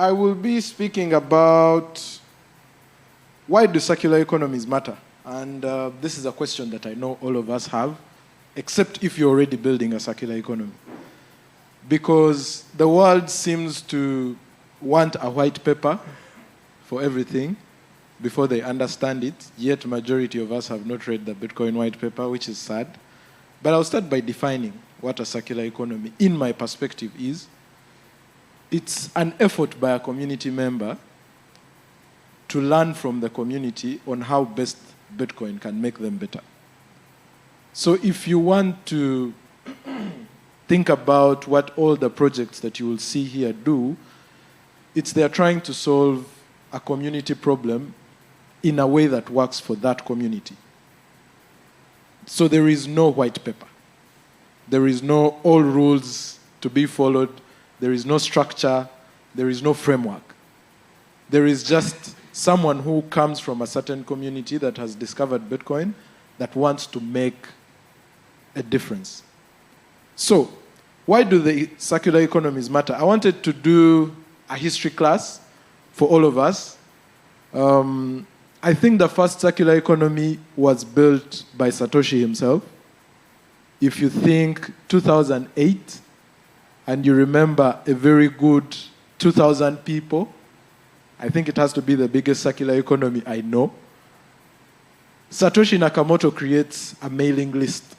I will be speaking about why do circular economies matter? And this is a question that I know all of us have, except if you're already building a circular economy. Because the world seems to want a white paper for everything before they understand it, yet majority of us have not read the Bitcoin white paper, which is sad. But I'll start by defining what a circular economy, in my perspective, is. It's an effort by a community member to learn from the community on how best Bitcoin can make them better. So if you want to think about what all the projects that you will see here do, it's they're trying to solve a community problem in a way that works for that community. So there is no white paper. There is no all rules to be followed. There is no structure. There is no framework. There is just someone who comes from a certain community that has discovered Bitcoin that wants to make a difference. So, why do the circular economies matter? I wanted to do a history class for all of us. I think the first circular economy was built by Satoshi himself. If you think 2008, and you remember a very good 2,000 people, I think it has to be the biggest circular economy I know. Satoshi Nakamoto creates a mailing list.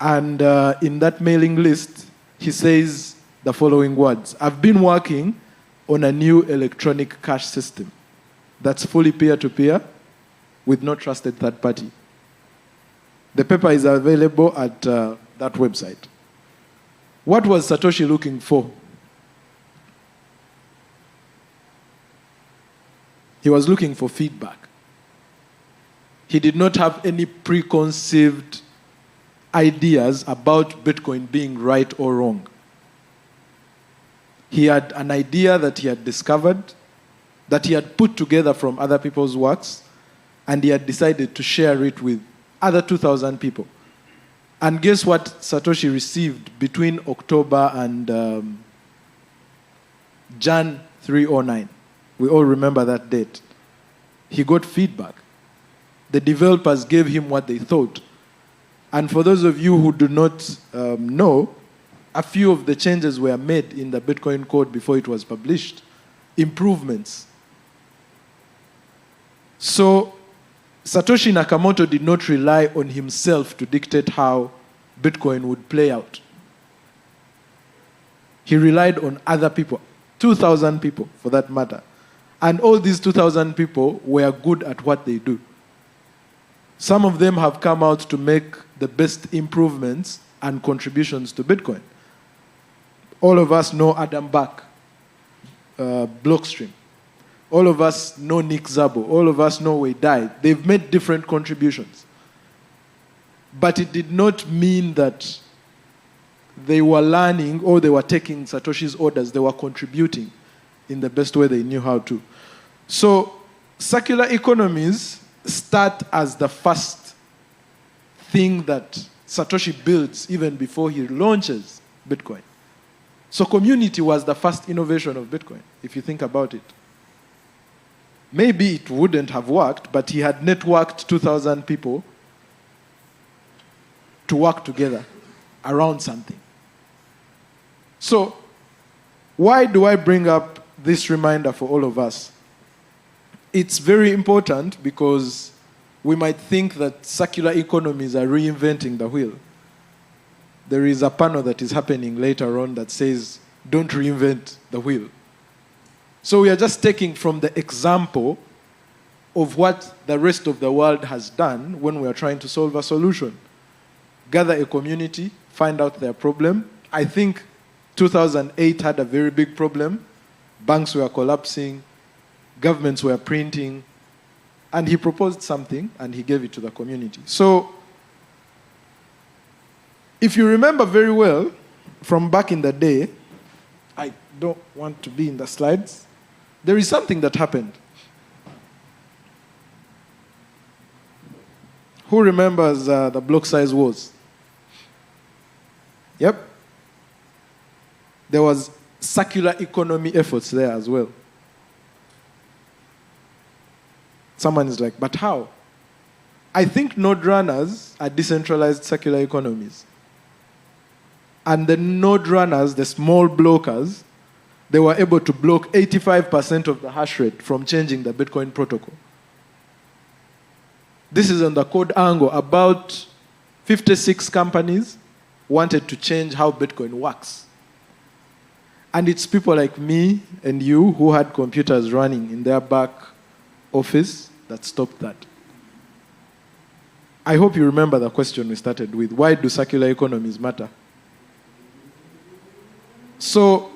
And in that mailing list, he says the following words: I've been working on a new electronic cash system that's fully peer-to-peer with no trusted third party. The paper is available at that website. What was Satoshi looking for? He was looking for feedback. He did not have any preconceived ideas about Bitcoin being right or wrong. He had an idea that he had discovered, that he had put together from other people's works, and he had decided to share it with other 2,000 people. And guess what Satoshi received between October and Jan 309? We all remember that date. He got feedback. The developers gave him what they thought. And for those of you who do not know, a few of the changes were made in the Bitcoin code before it was published. Improvements. So Satoshi Nakamoto did not rely on himself to dictate how Bitcoin would play out. He relied on other people, 2,000 people for that matter. And all these 2,000 people were good at what they do. Some of them have come out to make the best improvements and contributions to Bitcoin. All of us know Adam Back, Blockstream. All of us know Nick Szabo. All of us know Wei Dai. They've made different contributions. But it did not mean that they were learning or they were taking Satoshi's orders. They were contributing in the best way they knew how to. So circular economies start as the first thing that Satoshi builds even before he launches Bitcoin. So community was the first innovation of Bitcoin, if you think about it. Maybe it wouldn't have worked, but he had networked 2,000 people to work together around something. So why do I bring up this reminder for all of us? It's very important because we might think that circular economies are reinventing the wheel. There is a panel that is happening later on that says, don't reinvent the wheel. So we are just taking from the example of what the rest of the world has done when we are trying to solve a solution. Gather a community, find out their problem. I think 2008 had a very big problem. Banks were collapsing, governments were printing, and he proposed something and he gave it to the community. So if you remember very well from back in the day, I don't want to be in the slides, there is something that happened. Who remembers the block size wars? Yep. There was circular economy efforts there as well. Someone is like, but how? I think node runners are decentralized circular economies. And the node runners, the small blockers, they were able to block 85% of the hash rate from changing the Bitcoin protocol. This is on the code angle. About 56 companies wanted to change how Bitcoin works. And it's people like me and you who had computers running in their back office that stopped that. I hope you remember the question we started with. Why do circular economies matter? So,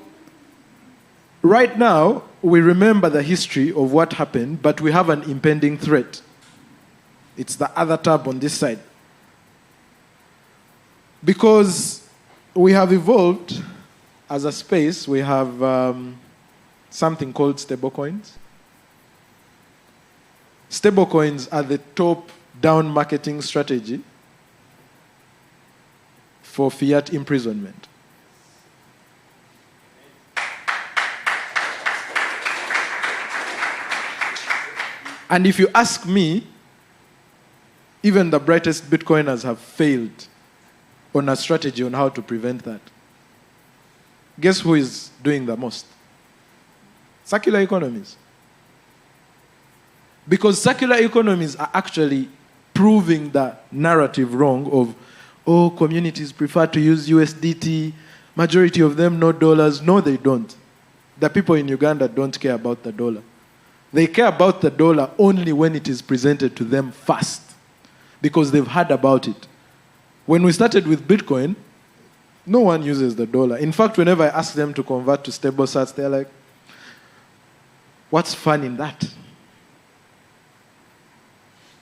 right now, we remember the history of what happened, but we have an impending threat. It's the other tab on this side. Because we have evolved as a space, we have something called stablecoins. Stablecoins are the top-down marketing strategy for fiat imprisonment. And if you ask me, even the brightest Bitcoiners have failed on a strategy on how to prevent that. Guess who is doing the most? Circular economies. Because circular economies are actually proving the narrative wrong of, oh, communities prefer to use USDT, majority of them no dollars. No, they don't. The people in Uganda don't care about the dollar. They care about the dollar only when it is presented to them first, because they've heard about it. When we started with Bitcoin, no one uses the dollar. In fact, whenever I ask them to convert to stable sats, they're like, what's fun in that?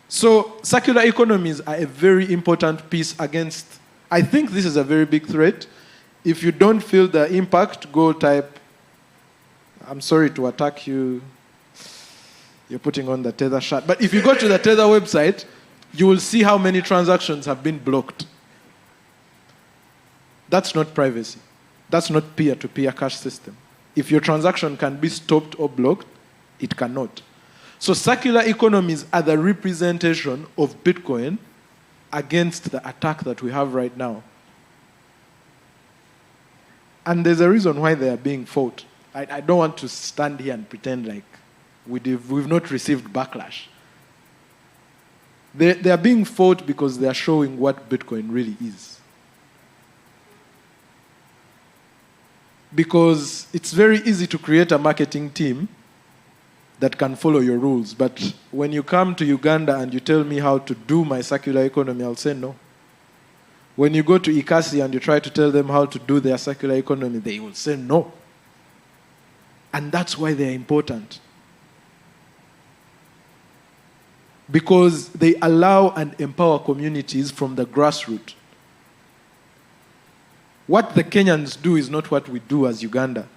So circular economies are a very important piece against, I think this is a very big threat. If you don't feel the impact, go type, I'm sorry to attack you, you're putting on the Tether shirt. But if you go to the Tether website, you will see how many transactions have been blocked. That's not privacy. That's not peer-to-peer cash system. If your transaction can be stopped or blocked, it cannot. So circular economies are the representation of Bitcoin against the attack that we have right now. And there's a reason why they are being fought. I don't want to stand here and pretend like we've not received backlash. They are being fought because they are showing what Bitcoin really is. Because it's very easy to create a marketing team that can follow your rules. But when you come to Uganda and you tell me how to do my circular economy, I'll say no. When you go to Ikasi and you try to tell them how to do their circular economy, they will say no. And that's why they're important. Because they allow and empower communities from the grassroots. What the Kenyans do is not what we do as Uganda.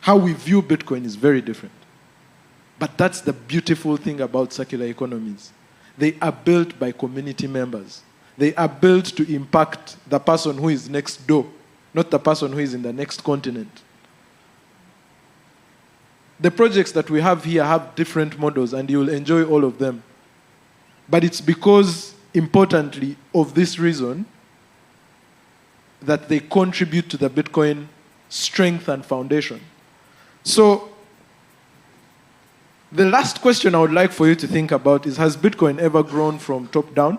How we view Bitcoin is very different. But that's the beautiful thing about circular economies. They are built by community members. They are built to impact the person who is next door, not the person who is in the next continent. The projects that we have here have different models, and you will enjoy all of them. But it's because, importantly, of this reason, that they contribute to the Bitcoin strength and foundation. So, the last question I would like for you to think about is, has Bitcoin ever grown from top down?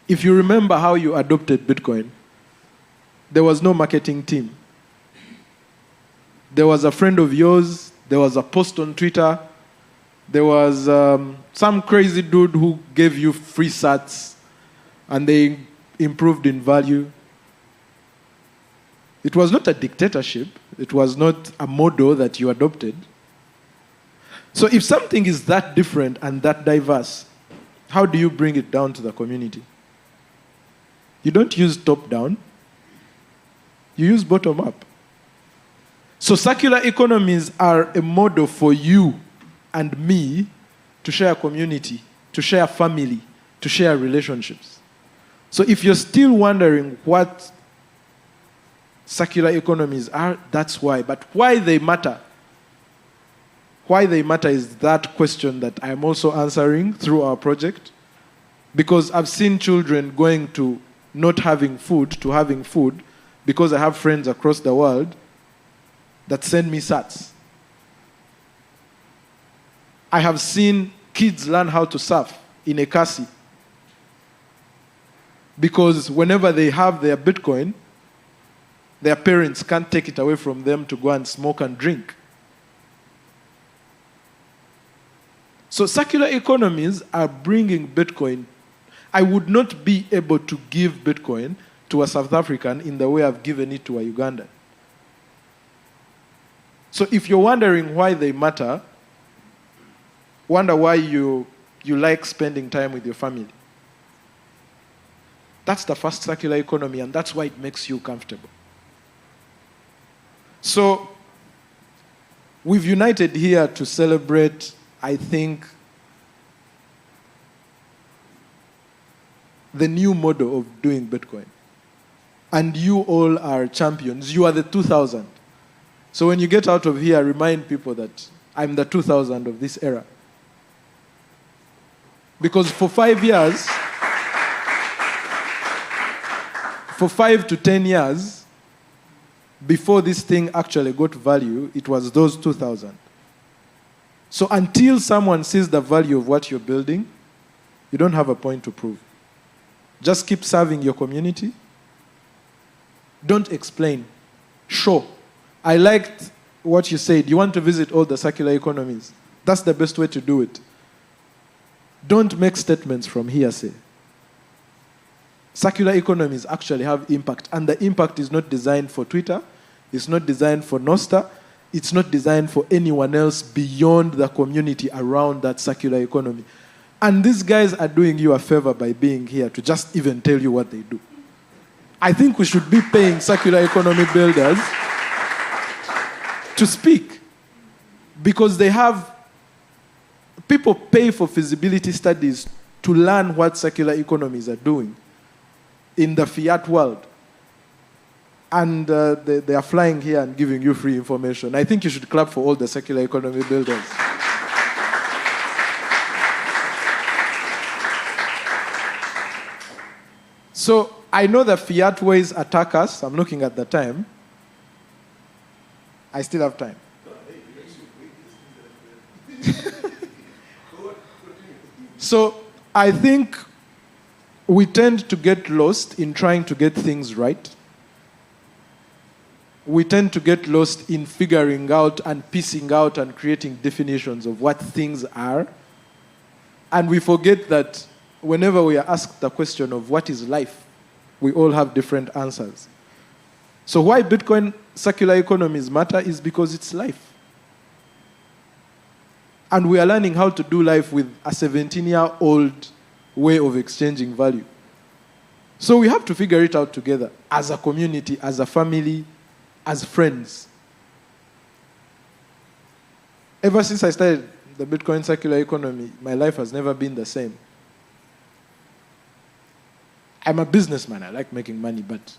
If you remember how you adopted Bitcoin, there was no marketing team. There was a friend of yours, there was a post on Twitter, there was some crazy dude who gave you free sats and they improved in value. It was not a dictatorship. It was not a model that you adopted. So if something is that different and that diverse, how do you bring it down to the community? You don't use top-down. You use bottom-up. So circular economies are a model for you and me to share community, to share family, to share relationships. So if you're still wondering what circular economies are, that's why. But why they matter? Why they matter is that question that I'm also answering through our project. Because I've seen children going to not having food to having food because I have friends across the world that send me sats. I have seen kids learn how to surf in a kasi because whenever they have their Bitcoin, their parents can't take it away from them to go and smoke and drink. So circular economies are bringing Bitcoin. I would not be able to give Bitcoin to a South African in the way I've given it to a Ugandan. So if you're wondering why they matter, wonder why you like spending time with your family. That's the first circular economy, and that's why it makes you comfortable. So we've united here to celebrate, I think, the new model of doing Bitcoin. And you all are champions. You are the 2000. So when you get out of here, remind people that I'm the 2000 of this era. Because for 5 years, for 5 to 10 years, before this thing actually got value, it was those 2000. So until someone sees the value of what you're building, you don't have a point to prove. Just keep serving your community. Don't explain. Show. I liked what you said. You want to visit all the circular economies. That's the best way to do it. Don't make statements from hearsay. Circular economies actually have impact, and the impact is not designed for Twitter, it's not designed for Nosta, it's not designed for anyone else beyond the community around that circular economy. And these guys are doing you a favor by being here to just even tell you what they do. I think we should be paying circular economy builders to speak, because they have, people pay for feasibility studies to learn what circular economies are doing in the fiat world. And they are flying here and giving you free information. I think you should clap for all the circular economy builders. So I know the fiat ways attack us. I'm looking at the time. I still have time. So I think we tend to get lost in trying to get things right. We tend to get lost in figuring out and piecing out and creating definitions of what things are. And we forget that whenever we are asked the question of what is life, we all have different answers. So why Bitcoin circular economies matter is because it's life. And we are learning how to do life with a 17-year-old way of exchanging value. So we have to figure it out together as a community, as a family, as friends. Ever since I started the Bitcoin circular economy, my life has never been the same. I'm a businessman, I like making money, but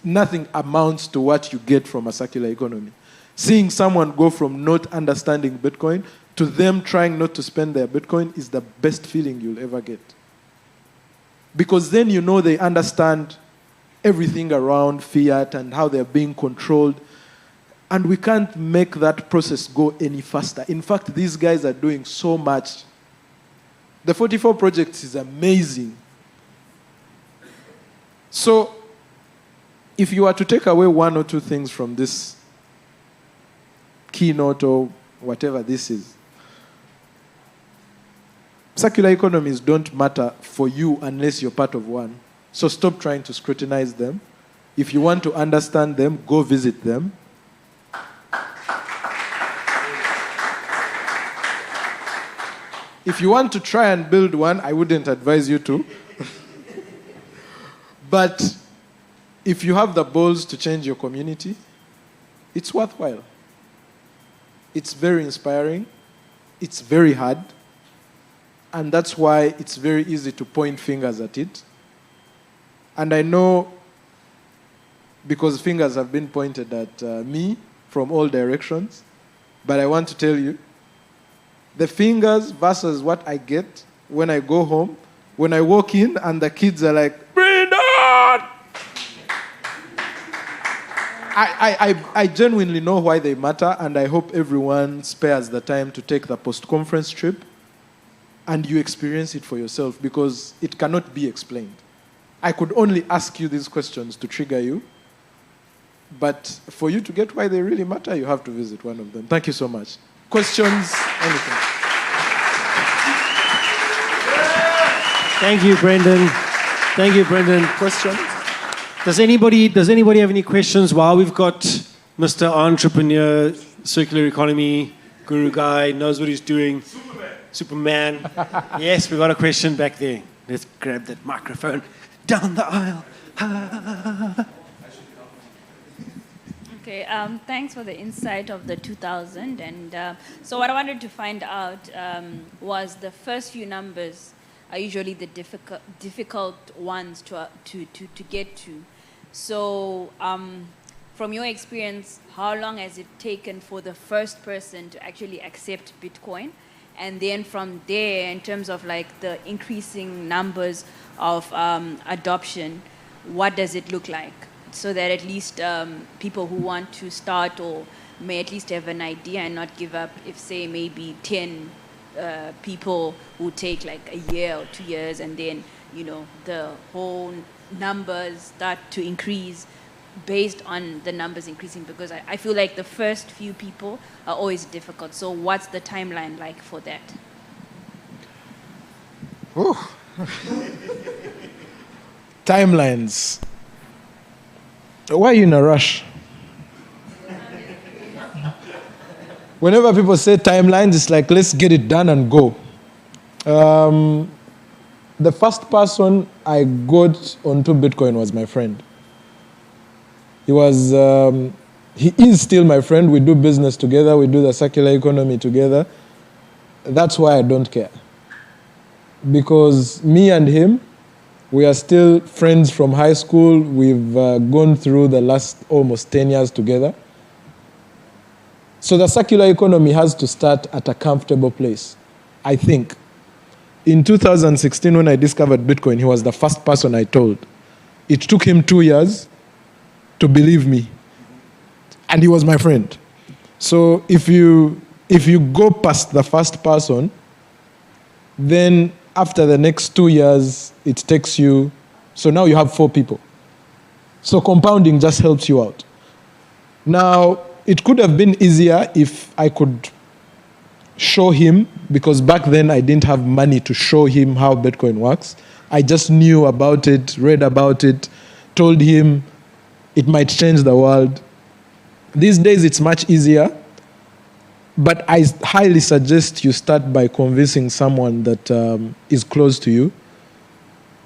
nothing amounts to what you get from a circular economy. Seeing someone go from not understanding Bitcoin to them trying not to spend their Bitcoin is the best feeling you'll ever get. Because then you know they understand everything around fiat and how they're being controlled. And we can't make that process go any faster. In fact, these guys are doing so much. The 44 projects is amazing. So, if you were to take away one or two things from this keynote or whatever this is, circular economies don't matter for you unless you're part of one. So stop trying to scrutinize them. If you want to understand them, go visit them. If you want to try and build one, I wouldn't advise you to. But if you have the balls to change your community, it's worthwhile. It's very inspiring. It's very hard. And that's why it's very easy to point fingers at it. And I know, because fingers have been pointed at me from all directions, but I want to tell you, the fingers versus what I get when I go home, when I walk in and the kids are like, Brindon! I genuinely know why they matter, and I hope everyone spares the time to take the post-conference trip and you experience it for yourself, because it cannot be explained. I could only ask you these questions to trigger you, but for you to get why they really matter, you have to visit one of them. Thank you so much. Questions? Anything? Thank you, Brindon. Thank you, Brindon. Questions? Does anybody have any questions while we've got Mr. Entrepreneur, Circular Economy, Guru Guy, knows what he's doing? Superman. Yes, we got a question back there. Let's grab that microphone down the aisle. Okay, thanks for the insight of the 2000. And so what I wanted to find out was the first few numbers are usually the difficult ones to get to. So from your experience, how long has it taken for the first person to actually accept Bitcoin? And then from there, in terms of like the increasing numbers of adoption, what does it look like? So that at least people who want to start or may at least have an idea and not give up if, say, maybe 10 people who take like a year or 2 years, and then, you know, the whole numbers start to increase based on the numbers increasing, because I feel like the first few people are always difficult. So what's the timeline like for that? Timelines. Why are you in a rush? Whenever people say timelines, it's like, let's get it done and go. The first person I got onto Bitcoin was my friend. He is still my friend. We do business together. We do the circular economy together. That's why I don't care. Because me and him, we are still friends from high school. We've gone through the last almost 10 years together. So the circular economy has to start at a comfortable place, I think. In 2016, when I discovered Bitcoin, he was the first person I told. It took him 2 years to believe me. And he was my friend. So if you go past the first person, then after the next 2 years, it takes you, so now you have 4 people. So compounding just helps you out. Now, it could have been easier if I could show him, because back then I didn't have money to show him how Bitcoin works. I just knew about it, read about it, told him it might change the world. These days it's much easier, but I highly suggest you start by convincing someone that is close to you,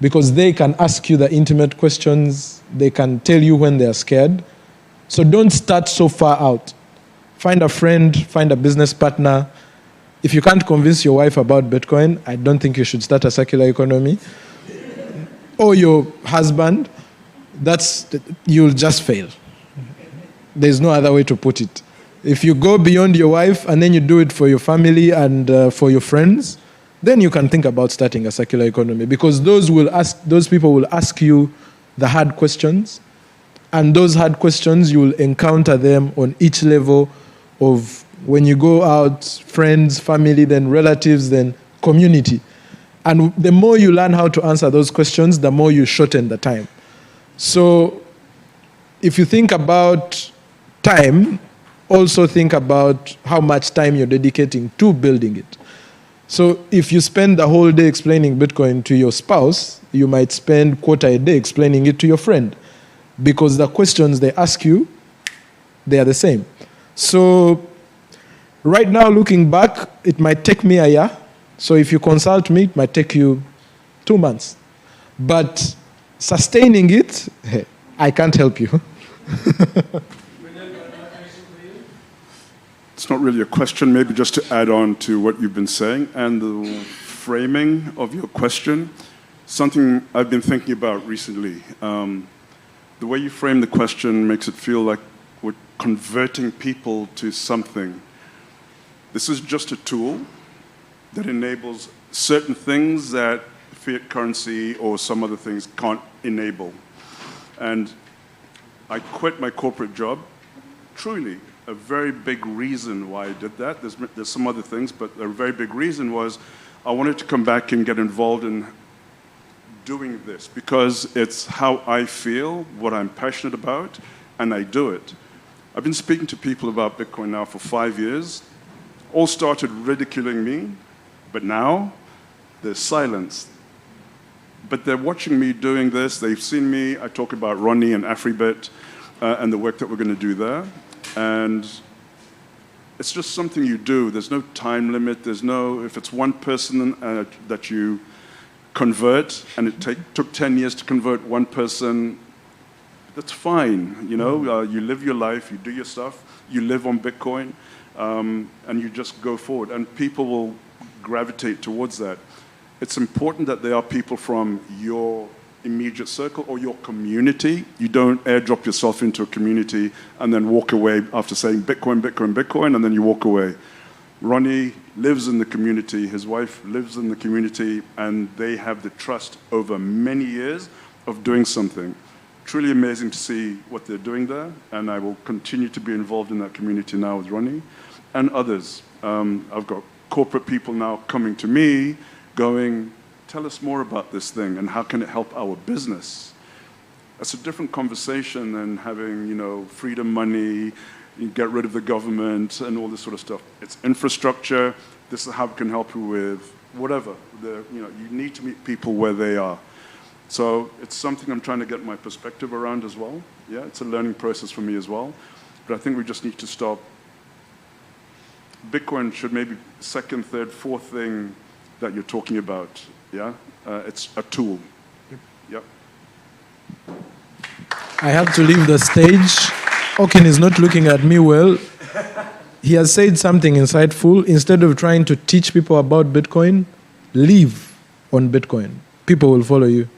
because they can ask you the intimate questions, they can tell you when they are scared. So don't start so far out. Find a friend, find a business partner. If you can't convince your wife about Bitcoin, I don't think you should start a circular economy. Or your husband, you'll just fail. There's no other way to put it. If you go beyond your wife and then you do it for your family and for your friends, then you can think about starting a circular economy, because those people will ask you the hard questions. And those hard questions, you will encounter them on each level of when you go out, friends, family, then relatives, then community. And the more you learn how to answer those questions, the more you shorten the time. So if you think about time, also think about how much time you're dedicating to building it. So if you spend the whole day explaining Bitcoin to your spouse, you might spend quarter a day explaining it to your friend, because the questions they ask you, they are the same. So right now, looking back, it might take me a year. So if you consult me, it might take you 2 months. But sustaining it, I can't help you. It's not really a question, maybe just to add on to what you've been saying and the framing of your question. something I've been thinking about recently. The way you frame the question makes it feel like we're converting people to something. This is just a tool that enables certain things that fiat currency or some other things can't enable. And I quit my corporate job. Truly, a very big reason why I did that. There's some other things, but a very big reason was I wanted to come back and get involved in doing this because it's how I feel, what I'm passionate about, and I do it. I've been speaking to people about Bitcoin now for 5 years. All started ridiculing me, but now there's silence. But they're watching me doing this. They've seen me. I talk about Ronnie and Afribit and the work that we're going to do there. And it's just something you do. There's no time limit. There's no, if it's one person that you convert, and it took 10 years to convert one person, that's fine. You know, you live your life, you do your stuff, you live on Bitcoin, and you just go forward. And people will gravitate towards that. It's important that there are people from your immediate circle or your community. You don't airdrop yourself into a community and then walk away after saying Bitcoin, Bitcoin, Bitcoin, and then you walk away. Ronnie lives in the community, his wife lives in the community, and they have the trust over many years of doing something. Truly amazing to see what they're doing there, and I will continue to be involved in that community now with Ronnie and others. I've got corporate people now coming to me going, tell us more about this thing and how can it help our business? That's a different conversation than having, you know, freedom money, you get rid of the government and all this sort of stuff. It's infrastructure. This is how it can help you with whatever. You need to meet people where they are. So it's something I'm trying to get my perspective around as well. Yeah, it's a learning process for me as well. But I think we just need to stop. Bitcoin should maybe second, third, fourth thing that you're talking about. Yeah, it's a tool. Yep. I have to leave the stage. Okin is not looking at me well. He has said something insightful. Instead of trying to teach people about Bitcoin, live on Bitcoin. People will follow you.